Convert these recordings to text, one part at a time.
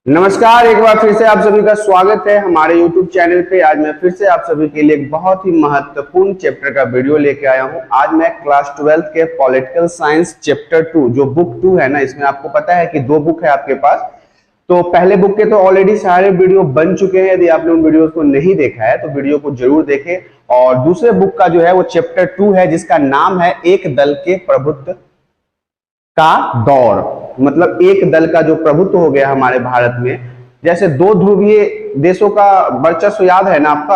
नमस्कार, एक बार फिर से आप सभी का स्वागत है हमारे YouTube चैनल पे। आज मैं फिर से आप सभी के लिए एक बहुत ही महत्वपूर्ण चैप्टर का वीडियो लेके आया हूं। आज मैं क्लास 12 के पॉलिटिकल साइंस चैप्टर 2 जो बुक 2 है ना, इसमें आपको पता है कि दो बुक है आपके पास। तो पहले बुक के तो ऑलरेडी सारे वीडियो बन चुके हैं। यदि आपने उन वीडियो को नहीं देखा है तो वीडियो को जरूर देखें। और दूसरे बुक का जो है वो चैप्टर 2 है, जिसका नाम है एक दल के प्रभुत्व का दौर। मतलब एक दल का जो प्रभुत्व हो गया हमारे भारत में, जैसे दो ध्रुवीय देशों का वर्चस्व याद है ना आपका,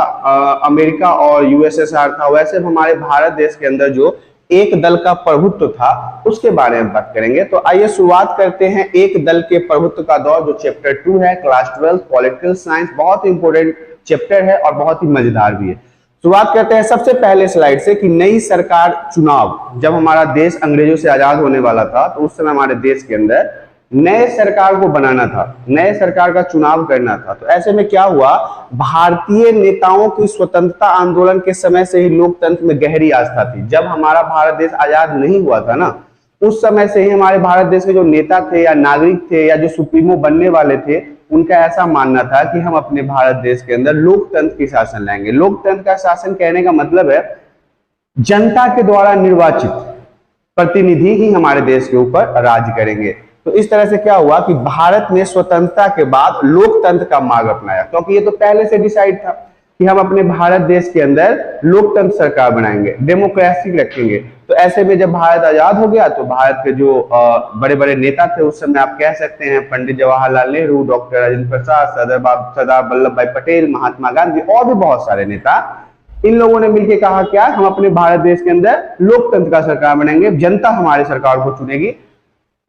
अमेरिका और यूएसएसआर था, वैसे हमारे भारत देश के अंदर जो एक दल का प्रभुत्व था उसके बारे में बात करेंगे। तो आइए शुरुआत करते हैं एक दल के प्रभुत्व का दौर, जो चैप्टर 2 है, क्लास 12 पॉलिटिकल साइंस। बहुत ही इंपॉर्टेंट चैप्टर है और बहुत ही मजेदार भी है। शुरुआत करते हैं सबसे पहले स्लाइड से कि नई सरकार चुनाव। जब हमारा देश अंग्रेजों से आजाद होने वाला था तो उस समय हमारे देश के अंदर नए सरकार को बनाना था, नए सरकार का चुनाव करना था। तो ऐसे में क्या हुआ, भारतीय नेताओं की स्वतंत्रता आंदोलन के समय से ही लोकतंत्र में गहरी आस्था थी। जब हमारा भारत देश आजाद नहीं हुआ था ना, उस समय से ही हमारे भारत देश के जो नेता थे या नागरिक थे या जो सुप्रीमो बनने वाले थे, उनका ऐसा मानना था कि हम अपने भारत देश के अंदर लोकतंत्र की शासन लाएंगे। लोकतंत्र का शासन कहने का मतलब है जनता के द्वारा निर्वाचित प्रतिनिधि ही हमारे देश के ऊपर राज करेंगे। तो इस तरह से क्या हुआ कि भारत ने स्वतंत्रता के बाद लोकतंत्र का मार्ग अपनाया, क्योंकि ये तो पहले से डिसाइड था कि हम अपने भारत देश के अंदर लोकतंत्र सरकार बनाएंगे, डेमोक्रेसी रखेंगे। तो ऐसे में जब भारत आजाद हो गया तो भारत के जो बड़े बड़े नेता थे उस समय, आप कह सकते हैं पंडित जवाहरलाल नेहरू, डॉक्टर राजेंद्र प्रसाद, सरदार वल्लभ भाई पटेल, महात्मा गांधी और भी बहुत सारे नेता, इन लोगों ने मिलकर कहा क्या, हम अपने भारत देश के अंदर लोकतंत्र का सरकार बनाएंगे, जनता हमारे सरकार को चुनेगी।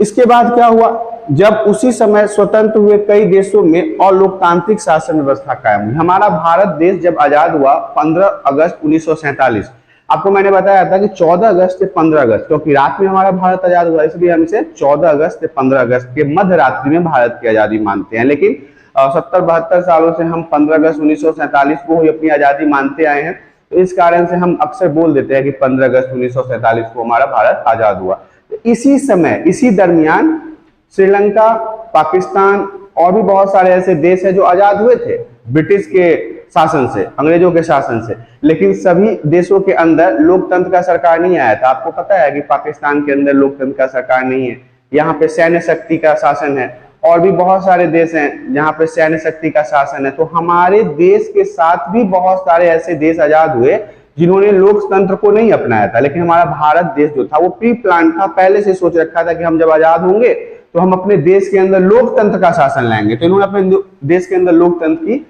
इसके बाद क्या हुआ, जब उसी समय स्वतंत्र हुए कई देशों में और लोकतांत्रिक शासन व्यवस्था कायम हुई। हमारा भारत देश जब आजाद हुआ 15 अगस्त 1947, आपको मैंने बताया था कि 14 अगस्त से 15 अगस्त, क्योंकि रात में हमारा भारत आजाद हुआ, इसलिए हम इसे 14 अगस्त से 15 अगस्त के मध्य रात्रि में भारत की आजादी मानते हैं। लेकिन 70-72 सालों से हम 15 अगस्त 1947 को ही अपनी आजादी मानते आए हैं। तो इस कारण से हम अक्सर बोल देते हैं कि 15 अगस्त 1947 को हमारा भारत आजाद हुआ। इसी समय, इसी दरमियान श्रीलंका, पाकिस्तान और भी बहुत सारे ऐसे देश हैं जो आजाद हुए थे ब्रिटिश के शासन से, अंग्रेजों के शासन से। लेकिन सभी देशों के अंदर लोकतंत्र का सरकार नहीं आया था। आपको पता है कि पाकिस्तान के अंदर लोकतंत्र का सरकार नहीं है, यहाँ पे सैन्य शक्ति का शासन है। और भी बहुत सारे देश हैं जहाँ पे सैन्य शक्ति का शासन है। तो हमारे देश के साथ भी बहुत सारे ऐसे देश आजाद हुए जिन्होंने लोकतंत्र को नहीं अपनाया था। लेकिन हमारा भारत देश जो था वो प्री प्लान था, पहले से सोच रखा था कि हम जब आजाद होंगे तो हम अपने देश के अंदर लोकतंत्र का शासन लाएंगे। तो इन्होंने अपने देश के अंदर लोकतंत्र की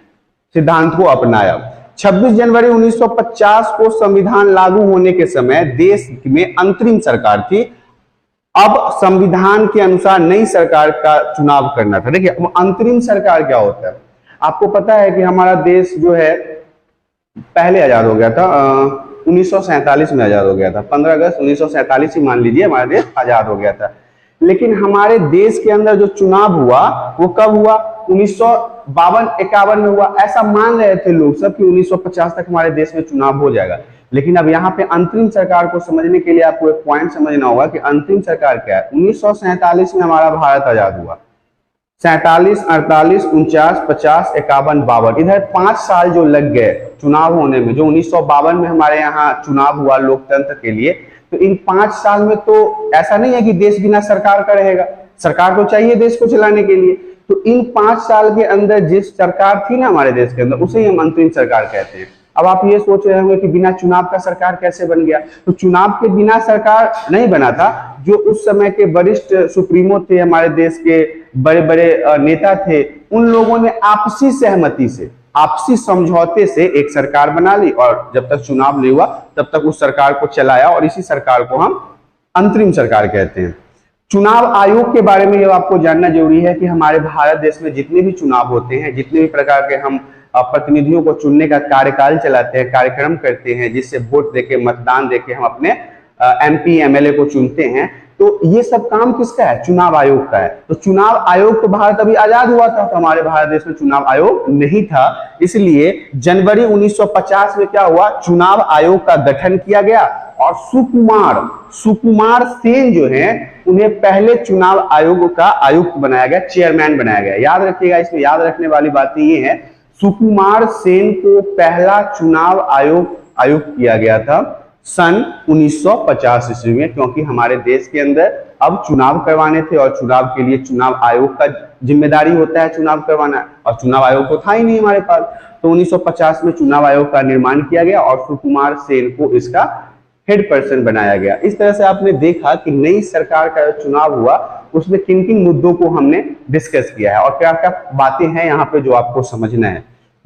सिद्धांत को अपनाया। 26 जनवरी 1950 को संविधान लागू होने के समय देश में अंतरिम सरकार थी। अब संविधान के अनुसार नई सरकार का चुनाव करना था। देखिए, अंतरिम सरकार क्या होता है, आपको पता है कि हमारा देश जो है पहले आजाद हो गया था, 1947 में आजाद हो गया था। 15 अगस्त 1947 ही मान लीजिए हमारा देश आजाद हो गया था। लेकिन हमारे देश के अंदर जो चुनाव हुआ वो कब हुआ, 1952-51 में हुआ। ऐसा मान रहे थे लोग सब कि 1950 तक हमारे देश में चुनाव हो जाएगा। लेकिन अब यहाँ पे अंतरिम सरकार को समझने के लिए आपको एक पॉइंट समझना होगा कि अंतरिम सरकार क्या है। 1947 में हमारा भारत आजाद हुआ, 47, 48, 49, 50, 51, 52, इधर 5 साल जो लग गए चुनाव होने में, जो 1952 में हमारे यहाँ चुनाव हुआ लोकतंत्र के लिए। तो इन 5 साल में तो ऐसा नहीं है कि देश बिना सरकार का रहेगा, सरकार तो चाहिए देश को चलाने के लिए। तो इन 5 साल के अंदर जिस सरकार थी ना हमारे देश के अंदर, उसे ही हम अंतरिम सरकार कहते हैं। अब आप ये सोच रहे होंगे कि बिना चुनाव का सरकार कैसे बन गया। तो चुनाव के बिना सरकार नहीं बना था। जो उस समय के वरिष्ठ सुप्रीमो थे, हमारे देश के बड़े बड़े नेता थे, उन लोगों ने आपसी सहमति से, आपसी समझौते से एक सरकार बना ली और जब तक चुनाव नहीं हुआ तब तक उस सरकार को चलाया, और इसी सरकार को हम अंतरिम सरकार कहते हैं। चुनाव आयोग के बारे में ये आपको जानना जरूरी है कि हमारे भारत देश में जितने भी चुनाव होते हैं, जितने भी प्रकार के हम प्रतिनिधियों को चुनने का कार्यकाल चलाते हैं, कार्यक्रम करते हैं, जिससे वोट देके, मतदान देके हम अपने MP MLA को चुनते हैं, तो ये सब काम किसका है? चुनाव आयोग का है। तो चुनाव आयोग तो भारत अभी आजाद हुआ था, तो हमारे भारत देश में चुनाव आयोग नहीं था, इसलिए जनवरी 1950 में क्या हुआ? चुनाव आयोग का गठन किया गया और सुकुमार सेन जो है उन्हें पहले चुनाव आयोग का आयुक्त बनाया गया, चेयरमैन बनाया गया। याद रखिएगा, इसमें याद रखने वाली बातें ये है, सुकुमार सेन को पहला चुनाव आयुक्त किया गया था सन 1950 ईस्वी में, क्योंकि हमारे देश के अंदर अब चुनाव करवाने थे और चुनाव के लिए चुनाव आयोग का जिम्मेदारी होता है चुनाव करवाना, और चुनाव आयोग तो था ही नहीं हमारे पास। तो 1950 में चुनाव आयोग का निर्माण किया गया और सुकुमार सेन को इसका हेड पर्सन बनाया गया। इस तरह से आपने देखा कि नई सरकार का चुनाव हुआ, उसमें किन किन मुद्दों को हमने डिस्कस किया है और क्या क्या बातें हैं यहाँ पे जो आपको समझना है।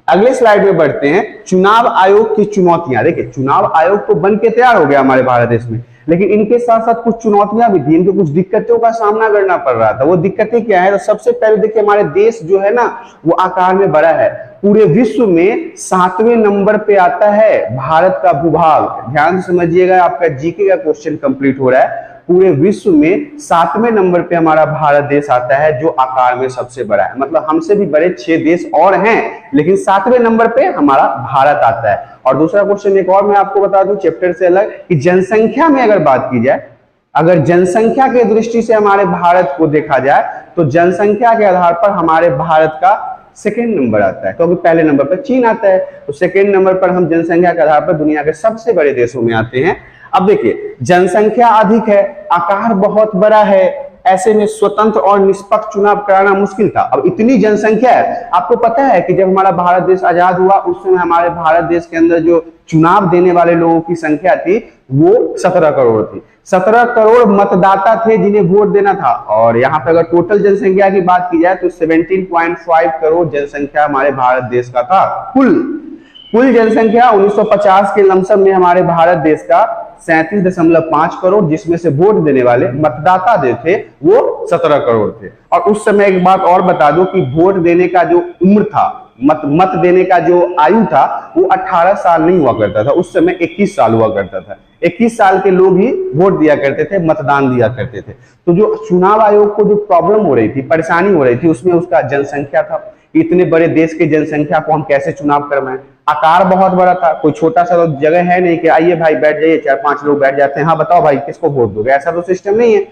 अगले स्लाइड में बढ़ते हैं। चुनाव आयोग की चुनौतियां। देखिए, चुनाव आयोग तो बन के तैयार हो गया हमारे भारत देश में, लेकिन इनके साथ साथ कुछ चुनौतियां भी थी, इनको कुछ दिक्कतों का सामना करना पड़ रहा था। वो दिक्कतें क्या है? तो सबसे पहले देखिए, हमारे देश जो है ना वो आकार में बड़ा है, पूरे विश्व में 7वें नंबर पे आता है भारत का भूभाग। ध्यान से समझिएगा, आपका जीके का क्वेश्चन कंप्लीट हो रहा है। पूरे विश्व में 7वें नंबर पे हमारा भारत देश आता है, जो आकार में सबसे बड़ा है। मतलब हमसे भी बड़े 6 देश और हैं, लेकिन 7वें नंबर पे हमारा भारत आता है। और दूसरा क्वेश्चन एक और मैं आपको बता दूं चैप्टर से अलग, कि जनसंख्या में अगर बात की जाए, अगर जनसंख्या के दृष्टि से हमारे भारत को देखा जाए, तो जनसंख्या के आधार पर हमारे भारत का सेकेंड नंबर आता है, क्योंकि पहले नंबर पर चीन आता है। तो सेकेंड नंबर पर हम जनसंख्या के आधार पर दुनिया के सबसे बड़े देशों में आते हैं। अब देखिए, जनसंख्या अधिक है, आकार बहुत बड़ा है, ऐसे में स्वतंत्र और निष्पक्ष चुनाव कराना मुश्किल था। अब इतनी जनसंख्या है, आपको पता है कि जब हमारा भारत देश आजाद हुआ उस समय हमारे भारत देश के अंदर जो चुनाव देने वाले लोगों की संख्या थी वो 17 करोड़ थी। 17 करोड़ मतदाता थे जिन्हें वोट देना था। और यहाँ पे अगर टोटल जनसंख्या की बात की जाए तो 17.5 करोड़ जनसंख्या हमारे भारत देश का था। कुल जनसंख्या 1950 के लमसम में हमारे भारत देश का 37.5 करोड़, जिसमें से वोट देने वाले मतदाता जो थे वो 17 करोड़ थे। और उस समय एक बात और बता दो कि वोट देने का जो उम्र था, मत देने का जो आयु था, वो 18 साल नहीं हुआ करता था, उस समय 21 साल हुआ करता था। 21 साल के लोग ही वोट दिया करते थे, मतदान दिया करते थे। तो जो चुनाव आयोग को जो प्रॉब्लम हो रही थी, परेशानी हो रही थी, उसमें उसका जनसंख्या था। इतने बड़े देश के जनसंख्या को हम कैसे चुनाव करवाएं? आकार बहुत बड़ा था, कोई छोटा सा तो जगह है नहीं कि आइए भाई बैठ जाइए, 4-5 लोग बैठ जाते हैं, हाँ बताओ भाई किसको वोट दोगे, ऐसा तो सिस्टम नहीं है।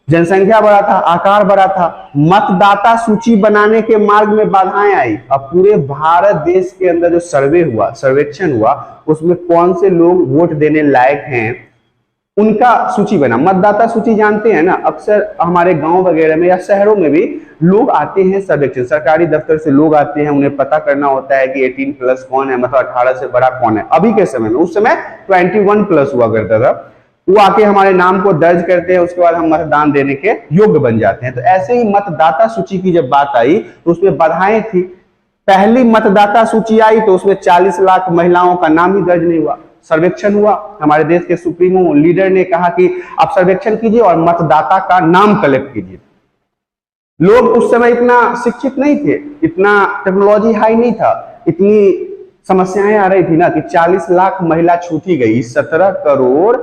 जनसंख्या बड़ा था, आकार बड़ा था, मतदाता सूची बनाने के मार्ग में बाधाएं आई। अब पूरे भारत देश के अंदर जो सर्वेक्षण हुआ, उसमें कौन से लोग वोट देने लायक हैं उनका सूची बना। मतदाता सूची जानते हैं ना, अक्सर हमारे गांव वगैरह में या शहरों में भी लोग आते हैं सर्वेक्षण, सरकारी दफ्तर से लोग आते हैं, उन्हें पता करना होता है कि 18+ कौन है, मतलब 18 से बड़ा कौन है। अभी के समय में, उस समय 21+ हुआ करता था, वो आके हमारे नाम को दर्ज करते हैं, उसके बाद हम मतदान देने के योग्य बन जाते हैं। तो ऐसे ही मतदाता सूची की जब बात आई तो उसमें बाधाएं थी। पहली मतदाता सूची आई तो उसमें 40 लाख महिलाओं का नाम ही दर्ज नहीं हुआ। सर्वेक्षण हुआ, हमारे देश के सुप्रीमो लीडर ने कहा कि आप सर्वेक्षण कीजिए और मतदाता का नाम कलेक्ट कीजिए। लोग उस समय इतना शिक्षित नहीं थे, इतना टेक्नोलॉजी हाई नहीं था, इतनी समस्याएं आ रही थी ना कि 40 लाख महिला छूटी गई। 17 करोड़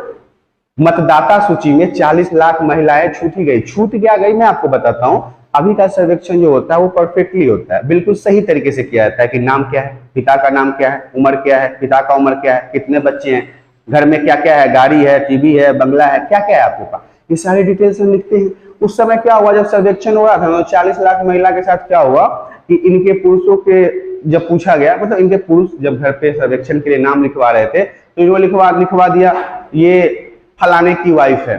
मतदाता सूची में 40 लाख महिलाएं छूटी गई। छूट क्या गई मैं आपको बताता हूं। अभी का सर्वेक्षण जो होता है वो परफेक्टली होता है, बिल्कुल सही तरीके से किया जाता है कि नाम क्या है, पिता का नाम क्या है, उम्र क्या है, पिता का उम्र क्या है, कितने बच्चे हैं, घर में क्या क्या है, गाड़ी है, टीवी है, बंगला है, क्या क्या है आपके पास, ये सारी डिटेल्स हम लिखते हैं। उस समय क्या हुआ, जब सर्वेक्षण हो रहा था 40 लाख महिला के साथ क्या हुआ कि इनके पुरुषों के जब पूछा गया, मतलब इनके पुरुष जब घर पे सर्वेक्षण के लिए नाम लिखवा रहे थे तो इन्होंने लिखवा दिया ये फलाने की वाइफ है,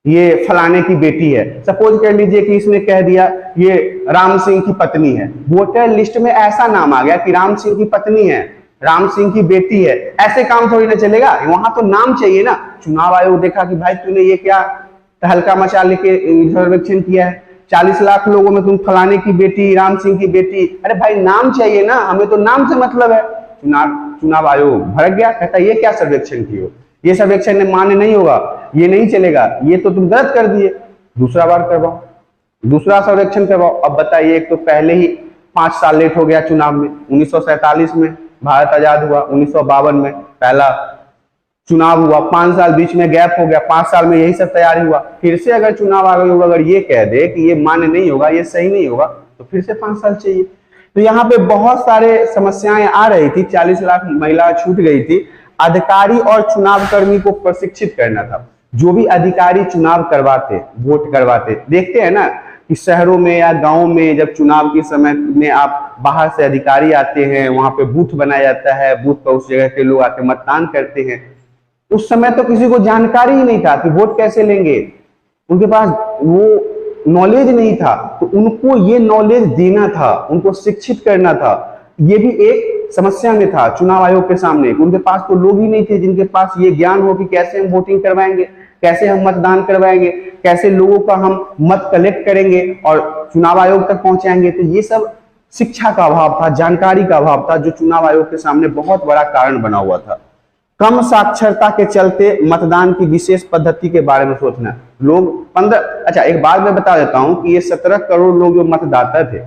ये फलाने की बेटी है। सपोज कर लीजिए कि इसने कह दिया ये राम सिंह की पत्नी है। वोटर लिस्ट में ऐसा नाम आ गया कि राम सिंह की पत्नी है, राम सिंह की बेटी है। ऐसे काम थोड़ी ना चलेगा, वहां तो नाम चाहिए ना। चुनाव आयोग देखा कि भाई तूने ये क्या तहलका मचा लेके सर्वेक्षण किया है, 40 लाख लोगों में तुम फलाने की बेटी, राम सिंह की बेटी, अरे भाई नाम चाहिए ना, हमें तो नाम से मतलब है। चुनाव आयोग भड़क गया, कहता ये क्या सर्वेक्षण की हो, ये सर्वेक्षण में मान्य नहीं होगा, ये नहीं चलेगा, ये तो तुम गलत कर दिए, दूसरा बार करवाओ, दूसरा सर्वेक्षण करवाओ। अब बताइए, एक तो पहले ही 5 साल लेट हो गया चुनाव में। 1947 में भारत आजाद हुआ, 1952 में पहला चुनाव हुआ, 5 साल बीच में गैप हो गया, 5 साल में यही सब तैयारी हुआ, फिर से अगर चुनाव आयोग अगर ये कह दे कि ये मान्य नहीं होगा, ये सही नहीं होगा, तो फिर से 5 साल चाहिए। तो यहाँ पे बहुत सारे समस्याएं आ रही थी, 40 लाख महिला छूट गई थी। अधिकारी और चुनाव कर्मी को प्रशिक्षित करना था। जो भी अधिकारी चुनाव करवाते, वोट करवाते, देखते हैं ना कि शहरों में या गांव में जब चुनाव के समय में आप बाहर से अधिकारी आते हैं, वहां पे बूथ बनाया जाता है, बूथ पर उस जगह के लोग आके मतदान करते हैं। उस समय तो किसी को जानकारी ही नहीं था कि वोट कैसे लेंगे, उनके पास वो नॉलेज नहीं था, तो उनको ये नॉलेज देना था, उनको शिक्षित करना था। ये भी एक समस्या में था चुनाव आयोग के सामने, उनके पास तो लोग ही नहीं थे जिनके पास ये ज्ञान हो कि कैसे हम वोटिंग करवाएंगे, कैसे हम मतदान करवाएंगे, कैसे लोगों का हम मत कलेक्ट करेंगे और चुनाव आयोग तक पहुंचाएंगे। तो ये सब शिक्षा का अभाव था, जानकारी का अभाव था, जो चुनाव आयोग के सामने बहुत बड़ा कारण बना हुआ था। कम साक्षरता के चलते मतदान की विशेष पद्धति के बारे में सोचना। लोग 15, अच्छा एक बात मैं बता देता हूं कि ये 17 करोड़ लोग जो मतदाता थे,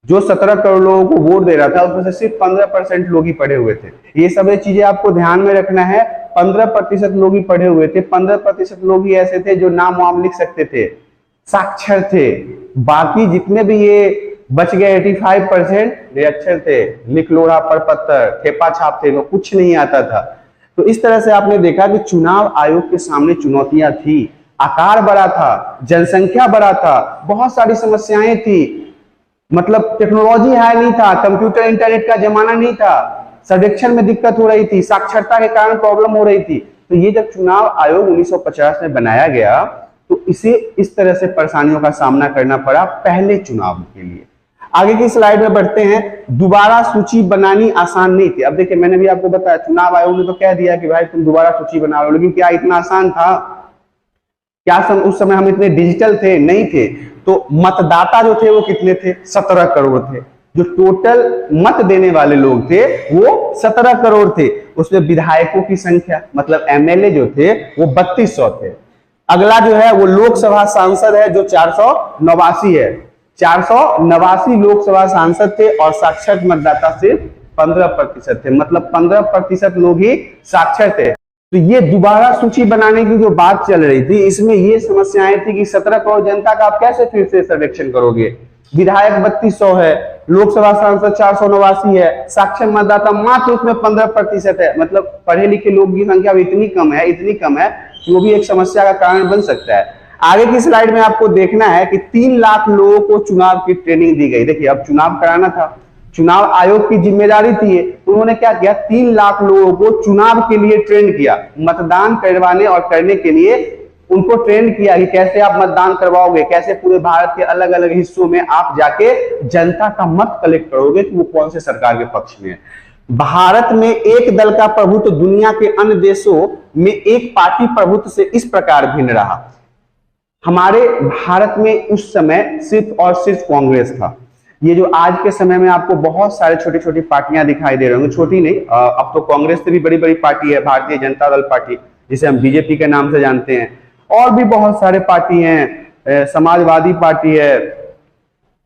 जो 17 करोड़ लोगों को वोट दे रहा था, उसमें से सिर्फ 15% लोग ही पढ़े हुए थे। ये सब चीजें आपको ध्यान में रखना है। 15% लोग ही पढ़े हुए थे, 15% लोग ही ऐसे थे जो नाम वाम लिख सकते थे, साक्षर थे। बाकी जितने भी ये बच गए 85% निरक्षर थे, लिख लोढ़ा पर पत्थर, ठेपा छाप थे, वो कुछ नहीं आता था। तो इस तरह से आपने देखा कि चुनाव आयोग के सामने चुनौतियां थी, आकार बड़ा था, जनसंख्या बड़ा था, बहुत सारी समस्याएं थी, मतलब टेक्नोलॉजी है नहीं था, कंप्यूटर इंटरनेट का जमाना नहीं था, सर्वेक्षण में दिक्कत हो रही थी, साक्षरता के कारण प्रॉब्लम हो रही थी। तो ये जब चुनाव आयोग 1950 में बनाया गया तो इसे इस तरह से परेशानियों का सामना करना पड़ा पहले चुनाव के लिए। आगे की स्लाइड में बढ़ते हैं। दोबारा सूची बनानी आसान नहीं थी। अब देखिए, मैंने भी आपको बताया चुनाव आयोग ने तो कह दिया कि भाई तुम दोबारा सूची बना लो, लेकिन क्या इतना आसान था? क्या उस समय हम इतने डिजिटल थे? नहीं थे। तो मतदाता जो थे वो कितने थे? 17 करोड़ थे। जो टोटल मत देने वाले लोग थे वो 17 करोड़ थे। उसमें विधायकों की संख्या, मतलब एमएलए जो थे वो 3200 थे। अगला जो है वो लोकसभा सांसद है जो 489 है। 489 लोकसभा सांसद थे और साक्षर मतदाता सिर्फ 15% थे, मतलब 15% लोग ही साक्षर थे। तो ये दोबारा सूची बनाने की जो बात चल रही थी, इसमें ये समस्याएं थी कि 17 करोड़ जनता का आप कैसे फिर से सर्वेक्षण करोगे? विधायक 3200 है, लोकसभा सांसद 489 है, साक्षर मतदाता मात्र उसमें 15% है, मतलब पढ़े लिखे लोग की संख्या इतनी कम है, इतनी कम है कि वो भी एक समस्या का कारण बन सकता है। आगे की स्लाइड में आपको देखना है कि 3 लाख लोगों को चुनाव की ट्रेनिंग दी गई। देखिए, अब चुनाव कराना था, चुनाव आयोग की जिम्मेदारी थी, उन्होंने क्या किया? 3 लाख लोगों को चुनाव के लिए ट्रेन किया, मतदान करवाने और करने के लिए उनको ट्रेन किया कि कैसे आप मतदान करवाओगे, कैसे पूरे भारत के अलग अलग हिस्सों में आप जाके जनता का मत कलेक्ट करोगे कि वो कौन से सरकार के पक्ष में है। भारत में एक दल का प्रभुत्व दुनिया के अन्य देशों में एक पार्टी प्रभुत्व से इस प्रकार भिन्न रहा। हमारे भारत में उस समय सिर्फ और सिर्फ कांग्रेस था। ये जो आज के समय में आपको बहुत सारे छोटी छोटी पार्टियां दिखाई दे रही होंगी, छोटी नहीं, अब तो कांग्रेस से भी बड़ी बड़ी पार्टी है भारतीय जनता दल पार्टी, जिसे हम बीजेपी के नाम से जानते हैं, और भी बहुत सारे पार्टी हैं, समाजवादी पार्टी है,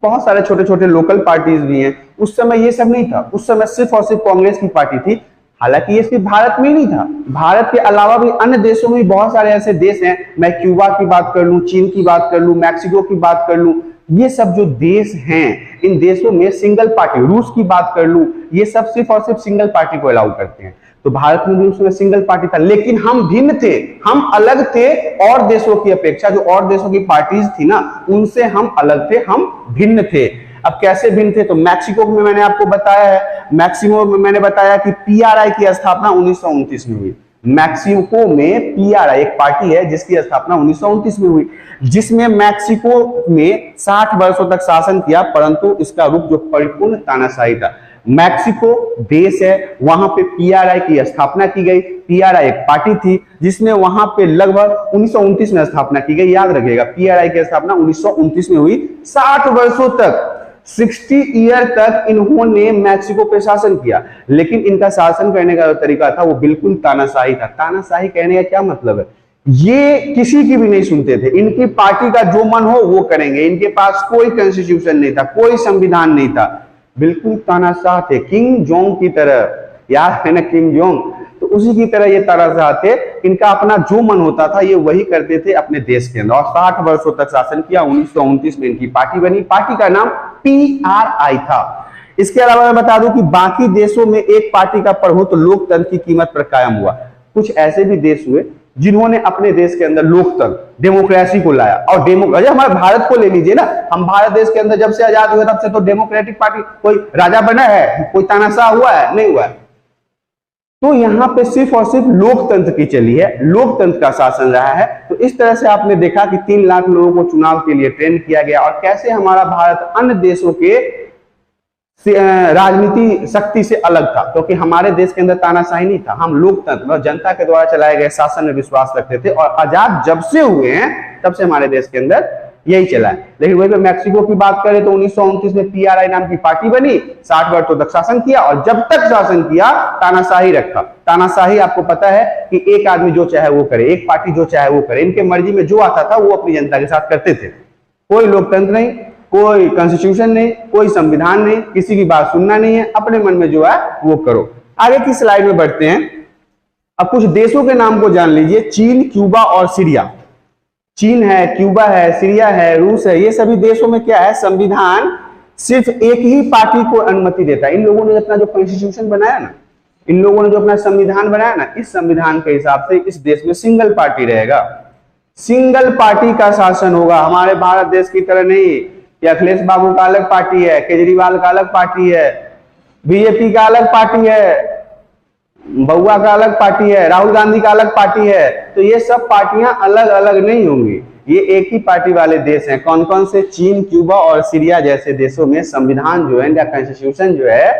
बहुत सारे छोटे छोटे लोकल पार्टीज भी हैं। उस समय ये सब नहीं था, उस समय सिर्फ और सिर्फ कांग्रेस की पार्टी थी। हालांकि ये सिर्फ भारत में ही नहीं था, भारत के अलावा भी अन्य देशों में बहुत सारे ऐसे देश हैं, मैं क्यूबा की बात कर लूं, चीन की बात कर लूं, मैक्सिको की बात कर लूं, ये सब जो देश हैं, इन देशों में सिंगल पार्टी, रूस की बात कर लूं, ये सब सिर्फ और सिर्फ सिंगल पार्टी को अलाउ करते हैं। तो भारत में भी उसमें सिंगल पार्टी था, लेकिन हम भिन्न थे, हम अलग थे और देशों की अपेक्षा। जो और देशों की पार्टीज थी ना, उनसे हम अलग थे, हम भिन्न थे। अब कैसे भिन्न थे? तो मैक्सिको में मैंने आपको बताया है, मैक्सिको में मैंने बताया कि पीआरआई की स्थापना 1929 में हुई। मैक्सिको में पीआरआई एक पार्टी है जिसकी स्थापना 1929 में हुई, जिसमें मैक्सिको में 60 वर्षों तक शासन किया, परंतु इसका रूप जो परिपूर्ण तानाशाही था। मैक्सिको देश है, वहां पे पीआरआई की स्थापना की गई। पीआरआई एक पार्टी थी जिसने वहां पे लगभग 1929 में स्थापना की गई। याद रखिएगा, पीआरआई की स्थापना 1929 में हुई। 60 वर्षों तक, 60 ईयर तक इन्होंने मैक्सिको पे शासन किया, लेकिन इनका शासन करने का जो तरीका था वो बिल्कुल तानाशाही था। तानाशाही कहने का क्या मतलब है? ये किसी की भी नहीं सुनते थे, इनकी पार्टी का जो मन हो वो करेंगे, इनके पास कोई कॉन्स्टिट्यूशन नहीं था, कोई संविधान नहीं था, बिल्कुल तानाशाह थे, किंग जोंग की तरह। याद है ना किंग जोंग? तो उसी की तरह ये तानाशाह थे, इनका अपना जो मन होता था ये वही करते थे अपने देश के अंदर, और 60 वर्षों तक शासन किया। 1929 में इनकी पार्टी बनी, पार्टी का नाम PRI था। इसके अलावा मैं बता दूं कि बाकी देशों में एक पार्टी का प्रभुत्व लोकतंत्र की कीमत पर कायम हुआ। कुछ ऐसे भी देश हुए जिन्होंने अपने देश के अंदर लोकतंत्र, डेमोक्रेसी को लाया। और हमारे भारत को ले लीजिए ना, हम भारत देश के अंदर जब से आजाद हुए तब से तो डेमोक्रेटिक पार्टी, कोई राजा बना है, कोई तानाशाह हुआ है, नहीं हुआ है। तो यहाँ पे सिर्फ और सिर्फ लोकतंत्र की चली है, लोकतंत्र का शासन रहा है। तो इस तरह से आपने देखा कि 3 लाख लोगों को चुनाव के लिए ट्रेन किया गया, और कैसे हमारा भारत अन्य देशों के राजनीति शक्ति से अलग था, क्योंकि हमारे देश के अंदर तानाशाही नहीं था, हम लोकतंत्र और जनता के द्वारा चलाए गए शासन में विश्वास रखते थे। और आजाद जब से हुए हैं तब से हमारे देश के अंदर यही चला है। लेकिन वही पे मैक्सिको की बात करें तो 1929 में PRI नाम की पार्टी बनी, 60 वर्षों तक शासन किया, और जब तक शासन किया तानाशाही रखा। तानाशाही आपको पता है कि एक आदमी जो चाहे वो करे, एक पार्टी जो चाहे वो करे, इनके मर्जी में जो आता था वो अपनी जनता के साथ करते थे। कोई लोकतंत्र नहीं, कोई कॉन्स्टिट्यूशन नहीं, कोई संविधान नहीं, किसी की बात सुनना नहीं है, अपने मन में जो है वो करो। आगे की स्लाइड में बढ़ते हैं। अब कुछ देशों के नाम को जान लीजिए, चीन, क्यूबा और सीरिया। चीन है, क्यूबा है, सीरिया है, रूस है, ये सभी देशों में क्या है, संविधान सिर्फ एक ही पार्टी को अनुमति देता है। इन लोगों ने अपना जो कॉन्स्टिट्यूशन बनाया ना, इन लोगों ने जो अपना संविधान बनाया ना, इस संविधान के हिसाब से इस देश में सिंगल पार्टी रहेगा, सिंगल पार्टी का शासन होगा। हमारे भारत देश की तरह नहीं कि अखिलेश बाबू का अलग पार्टी है, केजरीवाल का अलग पार्टी है, बीजेपी का अलग पार्टी है, बउआ का अलग पार्टी है, राहुल गांधी का अलग पार्टी है। तो ये सब पार्टियां अलग अलग नहीं होंगी, ये एक ही पार्टी वाले देश हैं। कौन कौन से? चीन, क्यूबा और सीरिया जैसे देशों में संविधान जो है या कॉन्स्टिट्यूशन जो है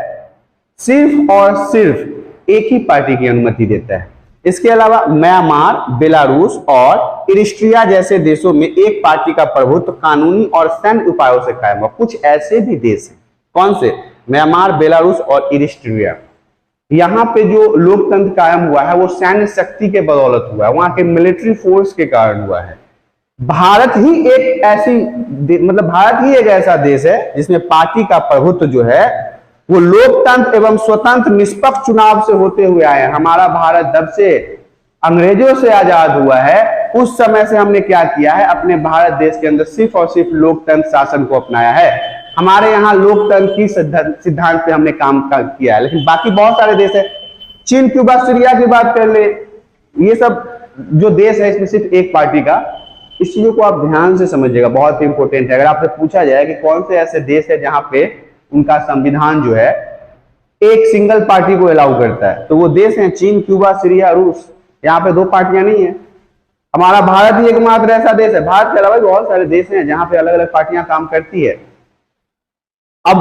सिर्फ और सिर्फ एक ही पार्टी की अनुमति देता है। इसके अलावा म्यांमार, बेलारूस और इरिट्रिया जैसे देशों में एक पार्टी का प्रभुत्व कानूनी और सैन्य उपायों से कायम हुआ। कुछ ऐसे भी देश हैं, कौन से? म्यांमार, बेलारूस और इरिट्रिया। यहाँ पे जो लोकतंत्र कायम हुआ है वो सैन्य शक्ति के बदौलत हुआ है, वहां के मिलिट्री फोर्स के कारण हुआ है। भारत ही एक ऐसी भारत ही एक ऐसा देश है जिसमें पार्टी का प्रभुत्व जो है वो लोकतंत्र एवं स्वतंत्र निष्पक्ष चुनाव से होते हुए आए हैं। हमारा भारत जब से अंग्रेजों से आजाद हुआ है उस समय से हमने क्या किया है, अपने भारत देश के अंदर सिर्फ और सिर्फ लोकतंत्र शासन को अपनाया है। हमारे यहाँ लोकतंत्र की सिद्धांत पे हमने काम किया है। लेकिन बाकी बहुत सारे देश है, चीन, क्यूबा, सीरिया की बात कर ले, ये सब जो देश है इसमें सिर्फ एक पार्टी का। इस चीजों को आप ध्यान से समझिएगा, बहुत इंपॉर्टेंट है। अगर आपसे पूछा जाए कि कौन से ऐसे देश है जहां पे उनका संविधान जो है एक सिंगल पार्टी को अलाउ करता है, तो वो देश है चीन, क्यूबा, सीरिया, रूस। यहाँ पे 2 पार्टियां नहीं है। हमारा भारत ही एकमात्र ऐसा देश है, भारत के अलावा बहुत सारे देश हैं जहां पे अलग अलग पार्टियां काम करती है। अब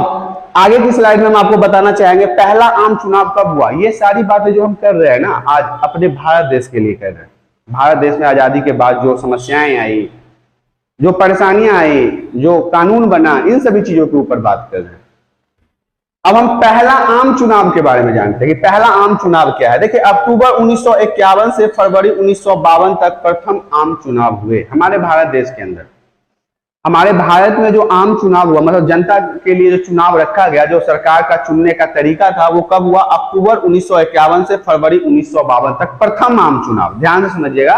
आगे की स्लाइड में हम आपको बताना चाहेंगे पहला आम चुनाव कब हुआ। ये सारी बातें जो हम कर रहे हैं ना आज अपने भारत देश के लिए कर रहे हैं। भारत देश में आजादी के बाद जो समस्याएं आई, जो परेशानियां आई, जो कानून बना, इन सभी चीजों के ऊपर बात कर रहे हैं। अब हम पहला आम चुनाव के बारे में जानते हैं कि पहला आम चुनाव क्या है। देखिए, अक्टूबर 1951 से फरवरी 1952 तक प्रथम आम चुनाव हुए हमारे भारत देश के अंदर। हमारे भारत में जो आम चुनाव हुआ, मतलब जनता के लिए जो चुनाव रखा गया, जो सरकार का चुनने का तरीका था, वो कब हुआ? अक्टूबर 1951 से फरवरी 1952 तक प्रथम आम चुनाव। ध्यान से समझिएगा,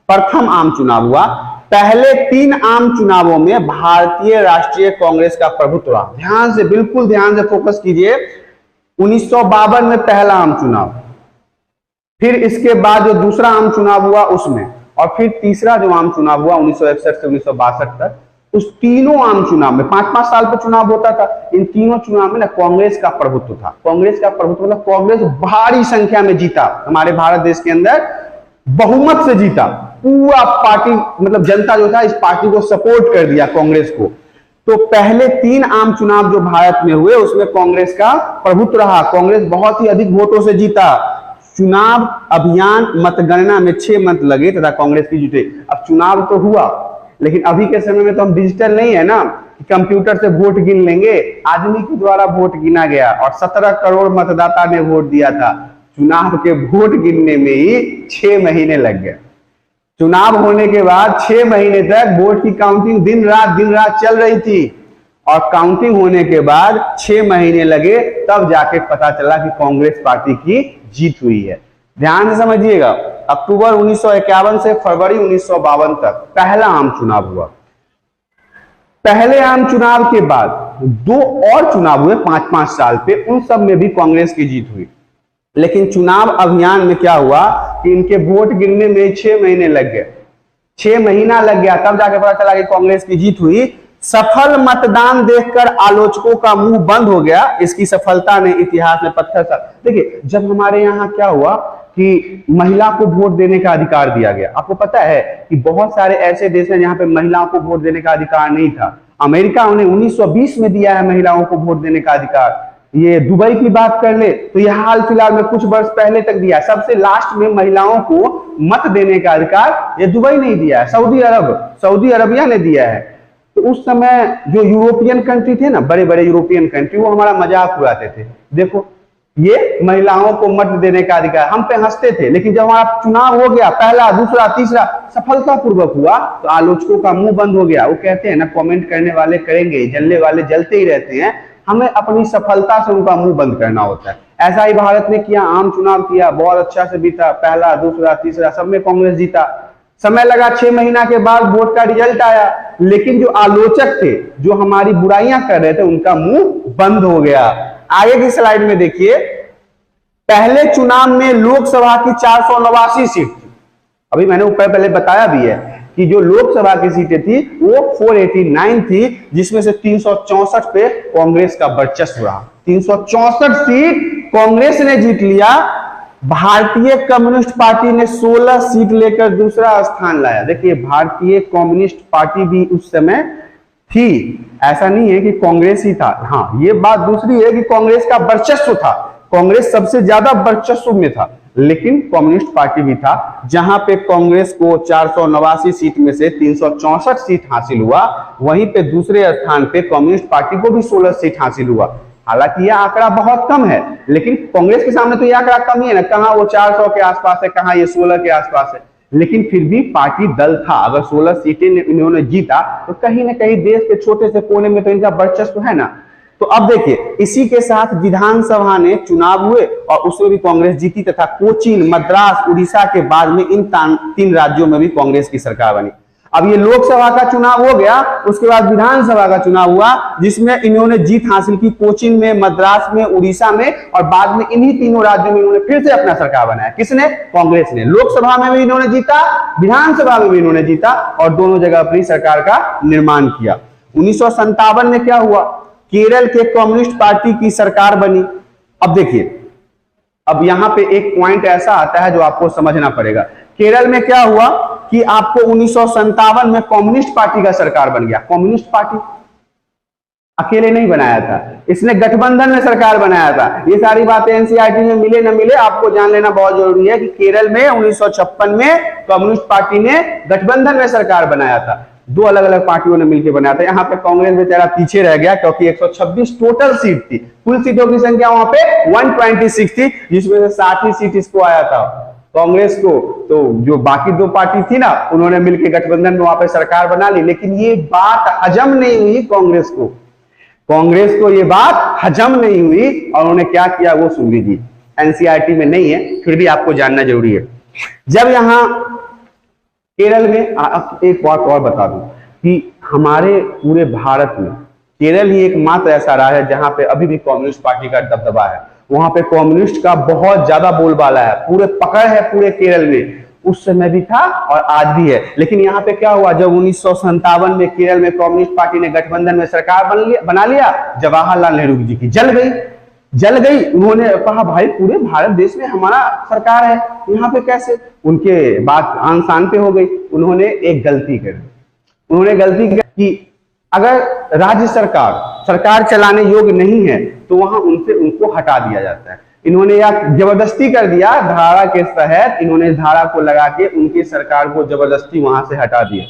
प्रथम आम चुनाव हुआ। पहले 3 आम चुनावों में भारतीय राष्ट्रीय कांग्रेस का प्रभुत्व रहा। ध्यान से, बिल्कुल ध्यान से फोकस कीजिए। 1952 में पहला आम चुनाव, फिर इसके बाद जो दूसरा आम चुनाव हुआ उसमें, और फिर तीसरा जो आम चुनाव हुआ 1961 से 1962 तक, उस तीनों आम चुनाव में 5-5 साल पर चुनाव होता था। इन तीनों चुनाव में ना कांग्रेस का प्रभुत्व था। कांग्रेस का प्रभुत्व मतलब कांग्रेस भारी संख्या में जीता, हमारे भारत देश के अंदर बहुमत से जीता। पूरा पार्टी मतलब जनता जो था इस पार्टी को सपोर्ट कर दिया, कांग्रेस को। तो पहले 3 आम चुनाव जो भारत में हुए उसमें कांग्रेस का प्रभुत्व रहा। कांग्रेस बहुत ही अधिक वोटों से जीता। चुनाव अभियान मतगणना में 6 मंथ लगे तथा कांग्रेस की जीते। अब चुनाव तो हुआ, लेकिन अभी के समय में तो हम डिजिटल नहीं है ना, कंप्यूटर से वोट गिन लेंगे। आदमी के द्वारा वोट गिना गया और 17 करोड़ मतदाता ने वोट दिया था। चुनाव के वोट गिनने में ही 6 महीने लग गए। चुनाव होने के बाद 6 महीने तक वोट की काउंटिंग दिन रात चल रही थी, और काउंटिंग होने के बाद 6 महीने लगे, तब जाके पता चला कि कांग्रेस पार्टी की जीत हुई है। ध्यान से समझिएगा, अक्टूबर 1951 से फरवरी 1952 तक पहला आम चुनाव हुआ। पहले आम चुनाव के बाद 2 और चुनाव हुए 5-5 साल पे, उन सब में भी कांग्रेस की जीत हुई। लेकिन चुनाव अभियान में क्या हुआ कि इनके वोट गिरने में 6 महीने लग गए, 6 महीना लग गया, तब जाके पता चला कि कांग्रेस की जीत हुई। सफल मतदान देखकर आलोचकों का मुंह बंद हो गया। इसकी सफलता ने इतिहास में पत्थर सा, देखिए जब हमारे यहाँ क्या हुआ कि महिला को वोट देने का अधिकार दिया गया। आपको पता है कि बहुत सारे ऐसे देश हैं जहां पे महिलाओं को वोट देने का अधिकार नहीं था। अमेरिका उन्हें 1920 में दिया है महिलाओं को वोट देने का अधिकार। ये दुबई की बात कर ले तो यह हाल फिलहाल में कुछ वर्ष पहले तक दिया। सबसे लास्ट में महिलाओं को मत देने का अधिकार ये दुबई नहीं दिया है, सऊदी अरबिया ने दिया है। तो उस समय जो यूरोपियन कंट्री थे ना, बड़े बड़े यूरोपियन कंट्री, वो हमारा मजाक उड़ाते थे, देखो ये महिलाओं को मत देने का अधिकार, हम पे हंसते थे। लेकिन जब हमारा चुनाव हो गया, पहला दूसरा तीसरा सफलता पूर्वक हुआ, तो आलोचकों का मुंह बंद हो गया। वो कहते हैं ना, कमेंट करने वाले करेंगे, जलने वाले जलते ही रहते हैं, हमें अपनी सफलता से उनका मुंह बंद करना होता है। ऐसा ही भारत ने किया, आम चुनाव किया, बहुत अच्छा से बीता, पहला दूसरा तीसरा सब में कांग्रेस जीता। समय लगा, 6 महीना के बाद वोट का रिजल्ट आया, लेकिन जो आलोचक थे, जो हमारी बुराइयां कर रहे थे, उनका मुंह बंद हो गया। आगे की स्लाइड में देखिए, पहले चुनाव में लोकसभा की 489 सीट थी। अभी मैंने ऊपर पहले बताया भी है कि जो लोकसभा की सीटें थी वो 489 थी, जिसमें से 364 पे कांग्रेस का वर्चस्व रहा। 364 सीट कांग्रेस ने जीत लिया। भारतीय कम्युनिस्ट पार्टी ने 16 सीट लेकर दूसरा स्थान लाया। देखिए भारतीय कम्युनिस्ट पार्टी भी उस समय थी, ऐसा नहीं है कि कांग्रेस ही था। हाँ, ये बात दूसरी है कि कांग्रेस का वर्चस्व था, कांग्रेस सबसे ज्यादा वर्चस्व में था, लेकिन कम्युनिस्ट पार्टी भी था। जहां पे कांग्रेस को 489 सीट में से 364 सीट हासिल हुआ, वहीं पे दूसरे स्थान पे कम्युनिस्ट पार्टी को भी 16 सीट हासिल हुआ। हालांकि यह आंकड़ा बहुत कम है, लेकिन कांग्रेस के सामने तो यह आंकड़ा कम ही है ना, कहां वो 400 के आसपास है, कहां ये 16 के आसपास है, लेकिन फिर भी पार्टी दल था। अगर 16 सीटें इन्होंने जीता तो कहीं ना कहीं देश के छोटे से कोने में तो इनका वर्चस्व है ना। तो अब देखिए, इसी के साथ विधानसभा ने चुनाव हुए और उसमें भी कांग्रेस जीती, तथा कोचीन, मद्रास, उड़ीसा के बाद में इन 3 राज्यों में भी कांग्रेस की सरकार बनी। अब ये लोकसभा का चुनाव हो गया, उसके बाद विधानसभा का चुनाव हुआ, जिसमें इन्होंने जीत हासिल की कोचीन में, मद्रास में, उड़ीसा में, और बाद में इन्हीं तीनों राज्यों में इन्होंने फिर से अपना सरकार बनाया। किसने? कांग्रेस ने। लोकसभा में भी इन्होंने जीता, विधानसभा में भी इन्होंने जीता, और दोनों जगह अपनी सरकार का निर्माण किया। 1957 में क्या हुआ? केरल के कम्युनिस्ट पार्टी की सरकार बनी। अब देखिए, अब यहां पे एक पॉइंट ऐसा आता है जो आपको समझना पड़ेगा। केरल में क्या हुआ कि आपको 1957 में कम्युनिस्ट पार्टी का सरकार बन गया। कम्युनिस्ट पार्टी अकेले नहीं बनाया था, इसने गठबंधन में सरकार बनाया था। ये सारी बातें एनसीईआरटी में मिले न मिले आपको जान लेना बहुत जरूरी है कि केरल में 1956 में कम्युनिस्ट पार्टी ने गठबंधन में सरकार बनाया था। 2 अलग अलग पार्टियों ने मिलकर बनाया था। यहाँ पे कांग्रेस बेचारा पीछे रह गया, क्योंकि 126 टोटल सीट थी। कुल सीटों की संख्या वहां पे 126 थी, जिसमें से 60 सीट इसको आया था, कांग्रेस को। तो जो बाकी 2 पार्टी थी ना, उन्होंने मिलकर गठबंधन में वहां पे सरकार बना ली। लेकिन ये बात हजम नहीं हुई कांग्रेस को, ये बात हजम नहीं हुई, और उन्होंने क्या किया वो सुन लीजिए। एनसीईआरटी में नहीं है, फिर भी आपको जानना जरूरी है। जब यहाँ केरल में एक बात और बता दूं कि हमारे पूरे भारत में केरल ही एकमात्र ऐसा रहा है जहां पे अभी भी कम्युनिस्ट पार्टी का दबदबा है। वहां पे कम्युनिस्ट का बहुत ज्यादा बोलबाला है, पूरे पकड़ है पूरे केरल में। उस समय भी था और आज भी है। लेकिन यहाँ पे क्या हुआ, जब 1957 में केरल में कम्युनिस्ट पार्टी ने गठबंधन में सरकार बना लिया, जवाहरलाल नेहरू जी की जल गई। उन्होंने कहा भाई पूरे भारत देश में हमारा सरकार है, यहाँ पे कैसे? उनके बात आन शान पे हो गई। उन्होंने एक गलती की कि अगर राज्य सरकार चलाने योग्य नहीं है तो वहां उनको हटा दिया जाता है। इन्होंने यह जबरदस्ती कर दिया, धारा के तहत इन्होंने धारा को लगा के उनकी सरकार को जबरदस्ती वहां से हटा दिया,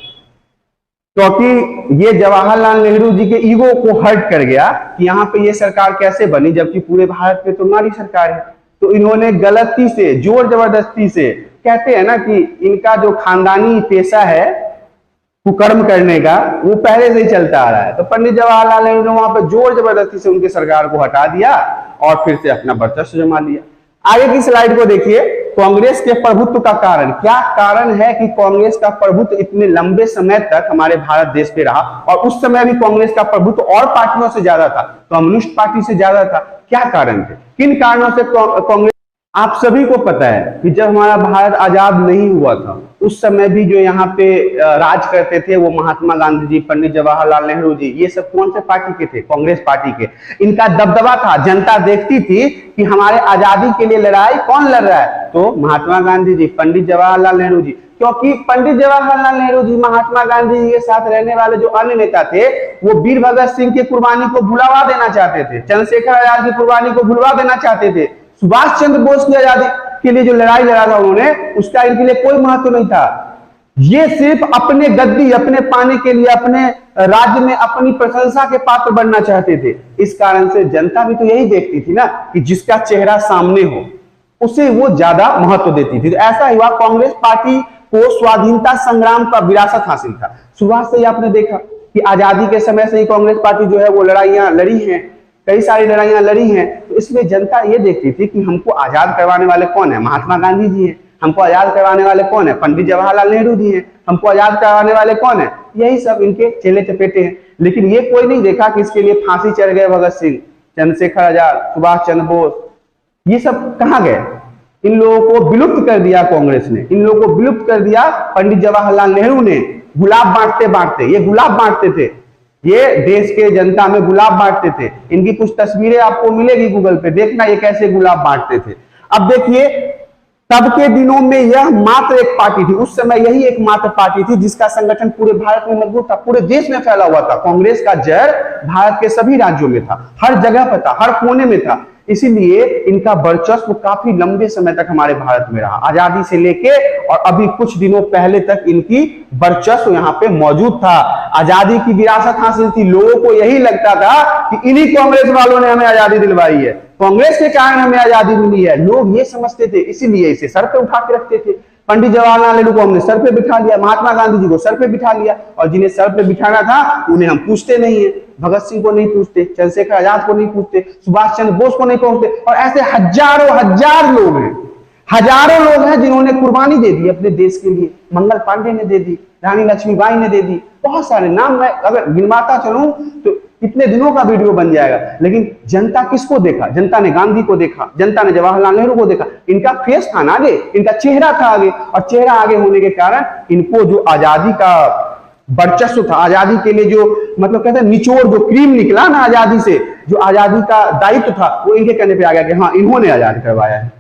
क्योंकि ये जवाहरलाल नेहरू जी के ईगो को हर्ट कर गया कि यहाँ पे ये सरकार कैसे बनी, जबकि पूरे भारत में तो हमारी सरकार है। तो इन्होंने गलती से, जोर जबरदस्ती से, कहते हैं ना कि इनका जो खानदानी पेशा है कुकर्म करने का, वो पहले से ही चलता आ रहा है। तो पंडित जवाहरलाल नेहरू ने वहां पर जोर जबरदस्ती से उनकी सरकार को हटा दिया और फिर से अपना वर्चस्व जमा लिया। आगे की स्लाइड को देखिए। कांग्रेस के प्रभुत्व का कारण क्या कारण है कि कांग्रेस का प्रभुत्व इतने लंबे समय तक हमारे भारत देश पे रहा, और उस समय भी कांग्रेस का प्रभुत्व और पार्टियों से ज्यादा था, कम्युनिस्ट पार्टी से ज्यादा था। क्या कारण थे, किन कारणों से कांग्रेस? आप सभी को पता है कि जब हमारा भारत आजाद नहीं हुआ था उस समय भी जो यहाँ पे राज करते थे वो महात्मा गांधी जी, पंडित जवाहरलाल नेहरू जी, ये सब कौन से पार्टी के थे? कांग्रेस पार्टी के। इनका दबदबा था, जनता देखती थी कि हमारे आजादी के लिए लड़ाई कौन लड़ रहा है, तो महात्मा गांधी जी, पंडित जवाहरलाल नेहरू जी। क्योंकि पंडित जवाहरलाल नेहरू जी, महात्मा गांधी जी के साथ रहने वाले जो अन्य नेता थे वो वीर भगत सिंह की कुर्बानी को भुलावा देना चाहते थे, चंद्रशेखर आजाद की कुर्बानी को भुलवा देना चाहते थे, सुभाष चंद्र बोस की आजादी के लिए जो लड़ाई लड़ा था उन्होंने, उसका इनके लिए कोई महत्व नहीं था। ये सिर्फ अपने गद्दी अपने पाने के लिए, अपने राज्य में अपनी प्रशंसा के पात्र बनना चाहते थे। इस कारण से जनता भी तो यही देखती थी ना कि जिसका चेहरा सामने हो उसे वो ज्यादा महत्व देती थी। तो ऐसा हुआ, कांग्रेस पार्टी को स्वाधीनता संग्राम का विरासत हासिल था। शुरुआत से ही आपने देखा कि आजादी के समय से ही कांग्रेस पार्टी जो है वो लड़ाइयां लड़ी हैं, कई सारी लड़ाइयां लड़ी हैं। तो इसलिए जनता ये देखती थी कि हमको आजाद करवाने वाले कौन है? महात्मा गांधी जी हैं। हमको आजाद करवाने वाले कौन है? पंडित जवाहरलाल नेहरू जी हैं। हमको आजाद करवाने वाले कौन है? यही सब इनके चेले चपेटे हैं। लेकिन ये कोई नहीं देखा कि इसके लिए फांसी चढ़ गए भगत सिंह, चंद्रशेखर आजाद, सुभाष चंद्र बोस, ये सब कहां गए? इन लोगों को विलुप्त कर दिया कांग्रेस ने, इन लोगों को विलुप्त कर दिया पंडित जवाहरलाल नेहरू ने। गुलाब बांटते बांटते, ये गुलाब बांटते थे, ये देश के जनता में गुलाब बांटते थे। इनकी कुछ तस्वीरें आपको मिलेगी गूगल पे, देखना ये कैसे गुलाब बांटते थे। अब देखिए, तब के दिनों में यह मात्र एक पार्टी थी, उस समय यही एक मात्र पार्टी थी जिसका संगठन पूरे भारत में मजबूत था, पूरे देश में फैला हुआ था। कांग्रेस का जड़ भारत के सभी राज्यों में था, हर जगह पर था, हर कोने में था। इसीलिए इनका वर्चस्व काफी लंबे समय तक हमारे भारत में रहा, आजादी से लेके और अभी कुछ दिनों पहले तक इनकी वर्चस्व यहाँ पे मौजूद था। आजादी की विरासत हासिल थी। लोगों को यही लगता था कि इन्हीं कांग्रेस वालों ने हमें आजादी दिलवाई है, कांग्रेस के कारण हमें आजादी मिली है, लोग ये समझते थे। इसीलिए इसे सर पे उठा के रखते थे। पंडित जवाहरलाल नेहरू को हमने सर पे बिठा लिया, महात्मा गांधी जी को सर पे बिठा लिया, और जिन्हें सर पे बिठाना था उन्हें हम पूछते नहीं है। भगत सिंह को नहीं पूछते, चंद्रशेखर आजाद को नहीं पूछते, सुभाष चंद्र बोस को नहीं पूछते, और ऐसे हजारों हजार लोग हैं, हजारों लोग हैं जिन्होंने कुर्बानी दे दी अपने देश के लिए। मंगल पांडे ने दे दी, रानी लक्ष्मीबाई ने दे दी, बहुत सारे नाम मैं अगर गिनवाता चलूं तो कितने दिनों का वीडियो बन जाएगा। लेकिन जनता किसको देखा? जनता ने गांधी को देखा, जनता ने जवाहरलाल नेहरू को देखा। इनका फेस था ना आगे, इनका चेहरा था आगे, और चेहरा आगे होने के कारण इनको जो आजादी का वर्चस्व था, आजादी के लिए जो मतलब कहते हैं निचोड़, जो क्रीम निकला ना आजादी से, जो आजादी का दायित्व था, वो इनके कहने पे आ गया कि हाँ इन्होंने आजाद करवाया है।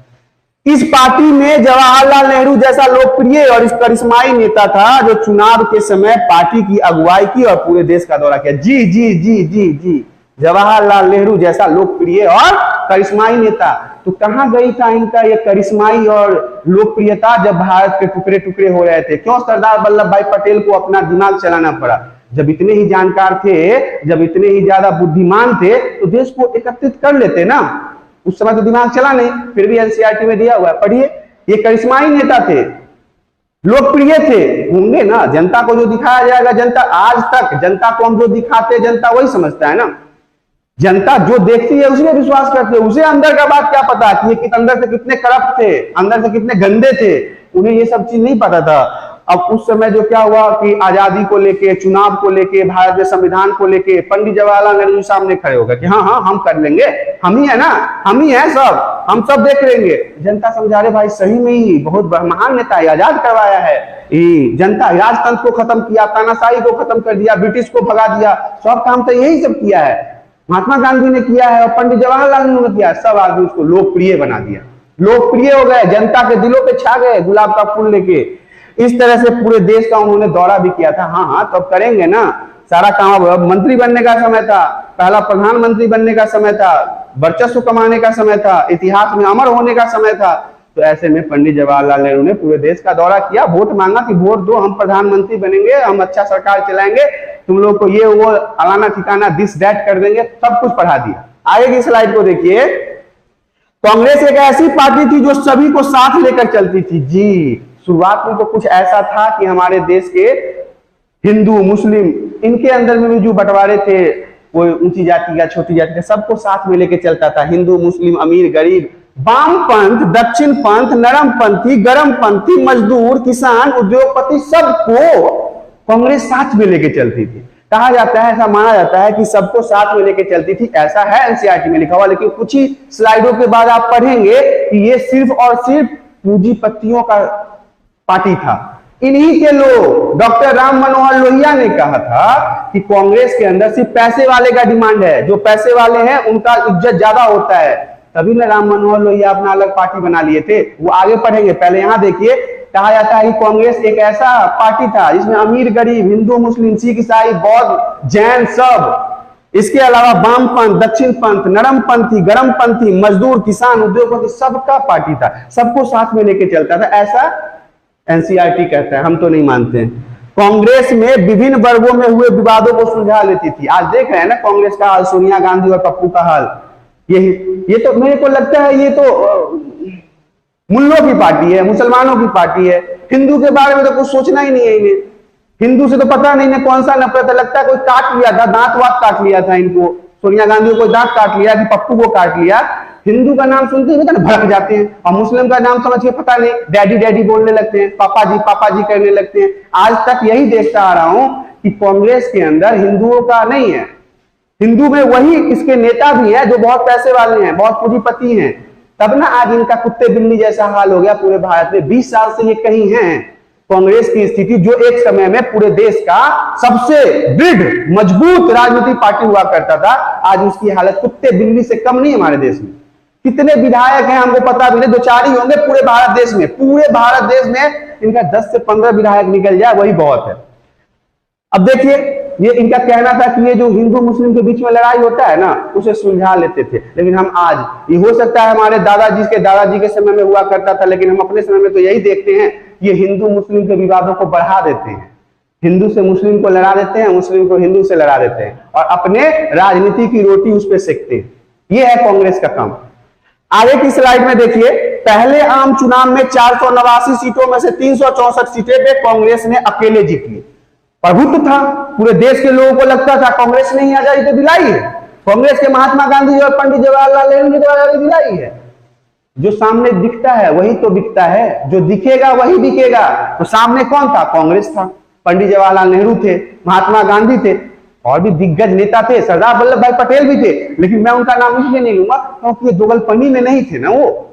इस पार्टी में जवाहरलाल नेहरू जैसा लोकप्रिय और इस करिश्माई नेता था जो चुनाव के समय पार्टी की अगुवाई की और पूरे देश का दौरा किया। जी जी जी जी जी, जवाहरलाल नेहरू जैसा लोकप्रिय और करिश्माई नेता। तो कहां गई था इनका ये करिश्माई और लोकप्रियता जब भारत के टुकड़े टुकड़े हो रहे थे? क्यों सरदार वल्लभ भाई पटेल को अपना दिमाग चलाना पड़ा? जब इतने ही जानकार थे, जब इतने ही ज्यादा बुद्धिमान थे, तो देश को एकत्रित कर लेते ना। उस समय तो दिमाग चला नहीं, फिर भी एनसीईआरटी में दिया हुआ है, पढ़िए। ये करिश्माई नेता थे, लोकप्रिय थे, होंगे ना। जनता को जो दिखाया जाएगा, जनता आज तक जनता को हम जो दिखाते हैं जनता वही समझता है ना। जनता जो देखती है उसमें विश्वास करते हैं, उसे अंदर का बात क्या पता कि ये अंदर से कितने करप्ट थे, अंदर से कितने गंदे थे, उन्हें ये सब चीज नहीं पता था। अब उस समय जो क्या हुआ कि आजादी को लेके, चुनाव को लेके, भारत के संविधान को लेके पंडित जवाहरलाल नेहरू सामने खड़े हो गए कि हाँ हाँ हम कर लेंगे, हम ही है ना, हम ही है सब, हम सब देख लेंगे। जनता समझा रहे भाई सही में ही बहुत महान नेता है, आजाद करवाया है। जनता राजतंत्र को खत्म किया, तानाशाही को खत्म कर दिया, ब्रिटिश को भगा दिया, सब काम तो यही सब किया है, महात्मा गांधी ने किया है और पंडित जवाहरलाल नेहरू ने किया। सब आदमी उसको लोकप्रिय बना दिया, लोकप्रिय हो गए, जनता के दिलों पे छा गए गुलाब का फूल लेके। इस तरह से पूरे देश का उन्होंने दौरा भी किया था। हाँ हाँ तो अब करेंगे ना सारा काम। अब मंत्री बनने का समय था, पहला प्रधानमंत्री बनने का समय था, वर्चस्व कमाने का समय था, इतिहास में अमर होने का समय था। तो ऐसे में पंडित जवाहरलाल नेहरू ने पूरे देश का दौरा किया, वोट मांगा कि वोट दो, हम प्रधानमंत्री बनेंगे, हम अच्छा सरकार चलाएंगे, तुम लोग को ये वो अलाना ठिकाना दिस दैट कर देंगे, सब कुछ पढ़ा दिया। आगे की स्लाइड को देखिए। कांग्रेस एक ऐसी पार्टी थी जो सभी को साथ लेकर चलती थी। जी, शुरुआत में तो कुछ ऐसा था कि हमारे देश के हिंदू मुस्लिम इनके अंदर में भी जो बंटवारे थे, कोई ऊंची जाति का छोटी जाति का, सबको साथ में लेके चलता था। हिंदू मुस्लिम, अमीर गरीब, वामपंथ, दक्षिण पंथ, नरमपंथी, गरमपंथी, मजदूर, किसान, उद्योगपति, सबको कांग्रेस साथ में लेके चलती थी। कहा जाता है, ऐसा माना जाता है कि सबको साथ में लेके चलती थी, ऐसा है एनसीईआरटी में लिखा हुआ। लेकिन कुछ ही स्लाइडों के बाद आप पढ़ेंगे कि ये सिर्फ और सिर्फ पूंजीपतियों का पार्टी था। इन्हीं के लोग, डॉक्टर राम मनोहर लोहिया ने कहा था कि कांग्रेस के अंदर सिर्फ पैसे वाले का डिमांड है, जो पैसे वाले हैं उनका इज्जत ज्यादा होता है। तभी ना राम मनोहर लोहिया अपना अलग पार्टी बना लिए थे। वो आगे पढ़ेंगे, पहले यहां देखिए। कहा जाता है कि कांग्रेस एक ऐसा पार्टी था जिसमें अमीर गरीब, हिंदू मुस्लिम, सिख ईसाई, बौद्ध, जैन, सब, इसके अलावा वामपंथ, दक्षिण पंथ, नरमपंथी, गरमपंथी, मजदूर, किसान, उद्योगपति, सबका पार्टी था, सबको साथ में लेके चलता था, ऐसा एनसीईआरटी कहता है। हम तो नहीं मानते हैं। कांग्रेस में विभिन्न वर्गों में हुए विवादों को सुलझा लेती थी। आज देख रहे हैं ना कांग्रेस का हाल, सोनिया गांधी और पप्पू का हाल। ये तो मेरे को लगता है ये तो मुल्लों की पार्टी है, मुसलमानों की पार्टी है। हिंदू के बारे में तो कुछ सोचना ही नहीं है इन्हें। हिंदू से तो पता नहीं ना कौन सा नफरत है। लगता है कोई काट लिया था, दांत वात काट लिया था इनको। सोनिया गांधी को दांत काट लिया कि पप्पू को काट लिया। हिंदू का नाम सुनते ही भड़क जाते हैं, और मुस्लिम का नाम समझ के पता नहीं डैडी डैडी बोलने लगते हैं, पापा जी करने लगते हैं। आज तक यही देखता आ रहा हूं कि कांग्रेस के अंदर हिंदुओं का नहीं है। हिंदू में वही इसके नेता भी हैं जो बहुत पैसे वाले हैं, बहुत पूंजीपति हैं। तब ना आज इनका कुत्ते बिल्ली जैसा हाल हो गया पूरे भारत में। 20 साल से ये कहीं हैं। कांग्रेस की स्थिति, जो एक समय में पूरे देश का सबसे दृढ़ मजबूत राजनीतिक पार्टी हुआ करता था, आज उसकी हालत कुत्ते बिल्ली से कम नहीं है। हमारे देश में कितने विधायक हैं हमको पता भी नहीं, 2-4 ही होंगे पूरे भारत देश में। पूरे भारत देश में इनका 10 से 15 विधायक निकल जाए वही बहुत है। अब देखिए, ये इनका कहना था कि ये जो हिंदू मुस्लिम के बीच में लड़ाई होता है ना, उसे सुलझा लेते थे। लेकिन हम आज, ये हो सकता है हमारे दादाजी के समय में हुआ करता था, लेकिन हम अपने समय में तो यही देखते हैं, ये हिंदू मुस्लिम के विवादों को बढ़ा देते हैं। हिंदू से मुस्लिम को लड़ा देते हैं, मुस्लिम को हिंदू से लड़ा देते हैं, और अपने राजनीति की रोटी उस पर सेकते हैं। ये है कांग्रेस का काम। आगे की स्लाइड में देखिए, पहले आम चुनाव में 489 सीटों में से 364 सीटें पे कांग्रेस ने अकेले जीत ली। प्रभुत्व था, पूरे देश के लोगों को लगता था कांग्रेस ने ही आजादी तो दिलाई है। कांग्रेस के महात्मा गांधी और पंडित जवाहरलाल नेहरू ने तो आजादी दिलाई है। जो सामने दिखता है वही तो बिकता है, जो दिखेगा वही बिकेगा। तो सामने कौन था? कांग्रेस था। पंडित जवाहरलाल नेहरू थे, महात्मा गांधी थे, और भी दिग्गज नेता थे, सरदार वल्लभ भाई पटेल भी थे। लेकिन मैं उनका नाम इसलिए नहीं लूंगा क्योंकि ये दोगलपन्नी में नहीं थे ना। वो,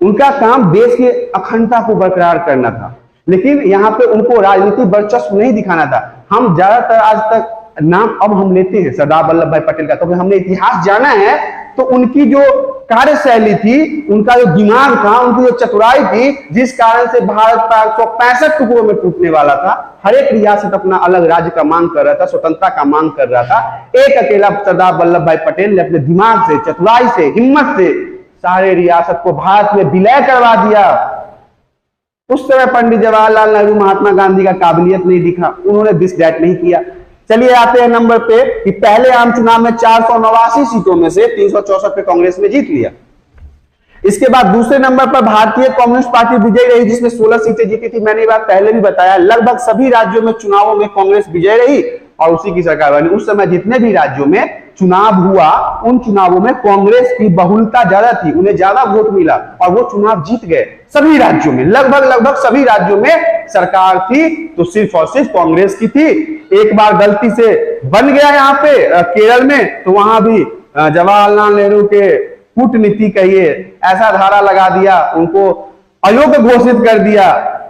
उनका काम देश की अखंडता को बरकरार करना था, लेकिन यहाँ पे उनको राजनीतिक वर्चस्व नहीं दिखाना था। हम ज्यादातर आज तक नाम अब हम लेते हैं सरदार वल्लभ भाई पटेल का, क्योंकि हमने इतिहास जाना है। तो उनकी जो कार्यशैली थी, उनका जो दिमाग था, उनकी जो चतुराई थी, जिस कारण से भारत 165 टुकड़ों में टूटने वाला था। हर एक रियासत अपना अलग राज्य का मांग कर रहा था, स्वतंत्रता का मांग कर रहा था। एक अकेला सरदार वल्लभ भाई पटेल ने अपने दिमाग से, चतुराई से, हिम्मत से सारे रियासत को भारत में विलय करवा दिया। उस समय पंडित जवाहरलाल नेहरू, महात्मा गांधी का काबिलियत नहीं दिखा, उन्होंने दिस दैट नहीं किया। चलिए आते हैं नंबर पे कि पहले आम चुनाव में 489 सीटों में से 364 पे कांग्रेस ने जीत लिया। इसके बाद दूसरे नंबर पर भारतीय कम्युनिस्ट पार्टी विजयी रही, जिसमें 16 सीटें जीती थी। मैंने ये बात पहले भी बताया, लगभग सभी राज्यों में चुनावों में कांग्रेस विजय रही और उसी की सरकार बनी। उस समय जितने भी राज्यों में चुनाव हुआ, उन चुनावों में कांग्रेस की बहुलता ज्यादा थी, उन्हें ज्यादा वोट मिला और वो चुनाव जीत गए। सभी राज्यों में, लगभग सभी राज्यों में सरकार थी तो सिर्फ और सिर्फ कांग्रेस की थी। एक बार गलती से बन गया यहाँ पे केरल में, तो वहां भी जवाहरलाल नेहरू के कूटनीति कहिए, ऐसा धारा लगा दिया, उनको अयोग्य घोषित कर दिया,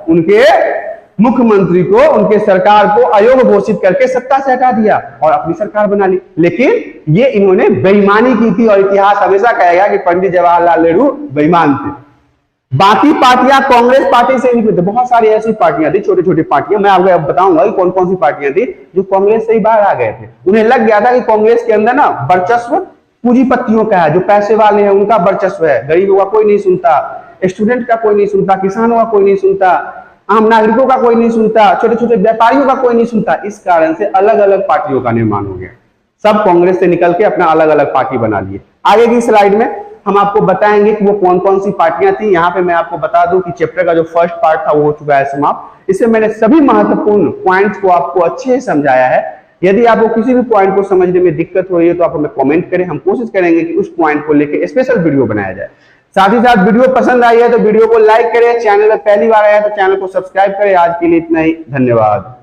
उनके मुख्यमंत्री को, उनके सरकार को अयोग्य घोषित करके सत्ता से हटा दिया और अपनी सरकार बना ली। लेकिन ये इन्होंने बेईमानी की थी और इतिहास हमेशा कहेगा कि पंडित जवाहरलाल नेहरू बेईमान थे। बाकी पार्टियां कांग्रेस पार्टी से नहीं थे, बहुत सारी ऐसी पार्टियां थी, छोटी छोटी पार्टियां। मैं आपको बताऊंगा कि कौन कौन सी पार्टियां थी जो कांग्रेस से ही बाहर आ गए थे। उन्हें लग गया था कि कांग्रेस के अंदर ना वर्चस्व पूंजीपतियों का है, जो पैसे वाले हैं उनका वर्चस्व है, गरीबों का कोई नहीं सुनता, स्टूडेंट का कोई नहीं सुनता, किसानों का कोई नहीं सुनता, आम नागरिकों का कोई नहीं सुनता, छोटे छोटे व्यापारियों का कोई नहीं सुनता। इस कारण से अलग अलग पार्टियों का निर्माण हो गया। सब कांग्रेस से निकल के अपना अलग अलग पार्टी बना लिए। आगे की स्लाइड में हम आपको बताएंगे कि वो कौन कौन सी पार्टियां थी। यहाँ पे मैं आपको बता दूं कि चैप्टर का जो फर्स्ट पार्ट था वो हो चुका है समाप्त। इससे मैंने सभी महत्वपूर्ण पॉइंट्स को आपको अच्छे से समझाया है। यदि आपको किसी भी पॉइंट को समझने में दिक्कत हो रही है तो आप हमें कमेंट करें, हम कोशिश करेंगे कि उस पॉइंट को लेकर स्पेशल वीडियो बनाया जाए। साथ ही साथ वीडियो पसंद आई है तो वीडियो को लाइक करें, चैनल में पहली बार आया तो चैनल को सब्सक्राइब करें। आज के लिए इतना ही, धन्यवाद।